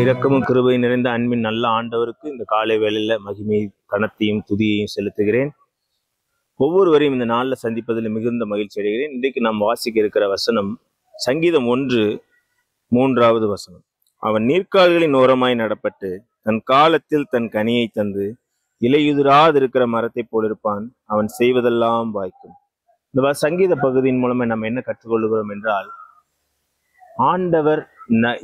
இரக்கமும் கிருபை நிறைந்த அன்பின் நல்ல ஆண்டவருக்கு இந்த காலை வேளையில மகிமை கனத்தையும் துதியையும் செலுத்துகிறேன். ஒவ்வொருவரையும் இந்த நாளில் சந்திப்பதில் மிகுந்த மகிழ்ச்சி அடைகிறேன். இன்றைக்கு நாம் வாசிக்க இருக்கிற வசனம் சங்கீதம் 1:3 வசனம். அவன் நீர்க்கால்களின் ஓரமாய் நடப்பட்டு தன் காலத்தில் தன் கனியை தந்து இலையுதிராதிருக்கிற மரத்தை போலிருப்பான். அவன் செய்வதெல்லாம் வாய்க்கும். இந்த சங்கீத பகுதியின் மூலமா நம்ம என்ன கற்றுக்கொள்கிறோம் என்றால், ஆண்டவர்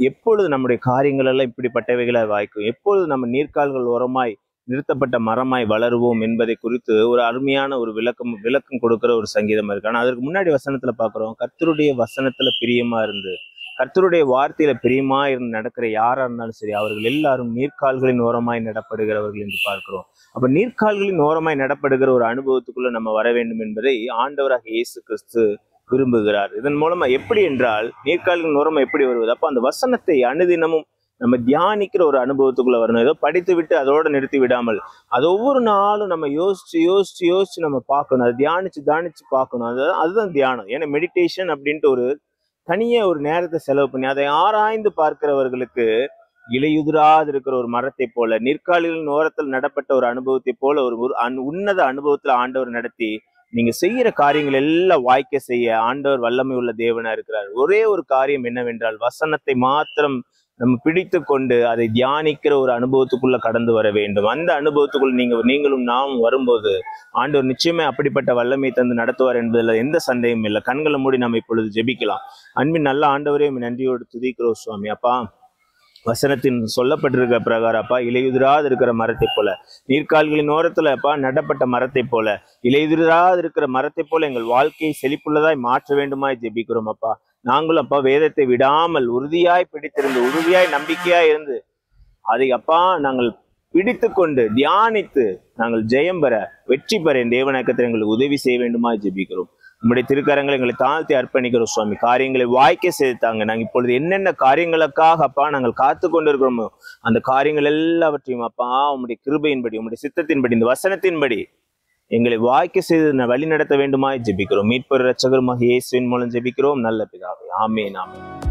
எப்பொழுது நம்முடைய காரியங்கள் எல்லாம் இப்படிப்பட்டவைகளை வாய்க்கும், எப்பொழுது நம்ம நீர்க்கால்கள் ஓரமாய் நிறுத்தப்பட்ட மரமாய் வளருவோம் என்பதை குறித்து ஒரு அருமையான ஒரு விளக்கம் கொடுக்கிற ஒரு சங்கீதம் இருக்கு. ஆனால் அதற்கு முன்னாடி வசனத்துல பார்க்கிறோம், கர்த்தருடைய வசனத்துல பிரியமா இருந்து, கர்த்தருடைய வார்த்தையில பிரியமா இருந்து நடக்கிற யாரா இருந்தாலும் சரி, அவர்கள் எல்லாரும் நீர்க்கால்களின் ஓரமாய் நடப்படுகிறவர்கள் என்று பார்க்கிறோம். அப்ப நீர்க்கால்களின் ஓரமாய் நடப்படுகிற ஒரு அனுபவத்துக்குள்ள நம்ம வர வேண்டும் என்பதை ஆண்டவராக இயேசு கிறிஸ்து விரும்புகிறார். இதன் மூலமா எப்படி என்றால், நீர்க்கால்களின் ஓரமா எப்படி வருவது? அப்ப அந்த வசனத்தை அனுதினமும் நம்ம தியானிக்கிற ஒரு அனுபவத்துக்குள்ள வரணும். ஏதோ படித்து விட்டு அதோட நிறுத்தி விடாமல், அது ஒவ்வொரு நாளும் நம்ம யோசிச்சு நம்ம பார்க்கணும். அதை தியானிச்சு பார்க்கணும். அதுதான் தியானம். ஏன்னா மெடிடேஷன் அப்படின்ட்டு ஒரு தனியா ஒரு நேரத்தை செலவு பண்ணி அதை ஆராய்ந்து பார்க்கிறவர்களுக்கு இலையுதிராது இருக்கிற ஒரு மரத்தை போல, நீர்க்கால்களின் ஓரத்தில் நடப்பட்ட ஒரு அனுபவத்தை போல ஒரு உன்னத அனுபவத்துல ஆண்டவர் நடத்தி நீங்க செய்யற காரியங்கள் எல்லாம் வாய்க்க செய்ய ஆண்டவர் வல்லமை உள்ள தேவனா இருக்கிறார். ஒரே ஒரு காரியம் என்னவென்றால், வசனத்தை மாத்திரம் நம்ம பிடித்து கொண்டு அதை தியானிக்கிற ஒரு அனுபவத்துக்குள்ள கடந்து வர வேண்டும். அந்த அனுபவத்துக்குள் நீங்களும் நாமும் வரும்போது ஆண்டவர் நிச்சயமே அப்படிப்பட்ட வல்லமை தந்து நடத்துவார் என்பதில் எந்த சந்தேகமும் இல்லை. கண்களை மூடி நம்ம இப்பொழுது ஜெபிக்கலாம். அன்பின் நல்ல ஆண்டவரே, நன்றியோடு துதிக்கிறோம் சுவாமி. அப்பா, வசனத்தின் சொல்லப்பட்டிருக்கிற பிரகாரம் அப்பா, இலையுதிராது இருக்கிற மரத்தை போல, நீர்க்கால்களின் ஓரத்துல அப்பா நடப்பட்ட மரத்தை போல, இலையுதிராது இருக்கிற மரத்தை போல எங்கள் வாழ்க்கையை செழிப்புள்ளதாய் மாற்ற வேண்டுமாய் ஜெபிக்கிறோம். அப்பா, நாங்களும் அப்பா வேதத்தை விடாமல் உறுதியாய் பிடித்திருந்து, உறுதியாய் நம்பிக்கையாய் இருந்து, அதை அப்பா நாங்கள் பிடித்து கொண்டு தியானித்து நாங்கள் ஜெயம் பெற, வெற்றி பெற தேவநாயகத்தில் எங்களுக்கு உதவி செய்ய வேண்டுமாய் ஜெபிக்கிறோம். நம்முடைய திருக்கரங்களை எங்களை தாழ்த்தி அர்ப்பணிக்கிறோம் சுவாமி. காரியங்களை வாய்க்க செய்தாங்க. நாங்கள் இப்பொழுது என்னென்ன காரியங்களுக்காக அப்பா நாங்கள் காத்து கொண்டு இருக்கிறோமோ அந்த காரியங்கள் எல்லாவற்றையும் அப்பா உம்முடைய கிருபையின்படி, உம்முடைய சித்தத்தின்படி, இந்த வசனத்தின்படி எங்களை வாய்க்க செய்து வழி நடத்த வேண்டுமாய் ஜெபிக்கிறோம். மீட்பர் இரட்சகருமாகிய இயேசுவின் மூலம் ஜெபிக்கிறோம் நல்ல பிதாவே. ஆமென், ஆமென்.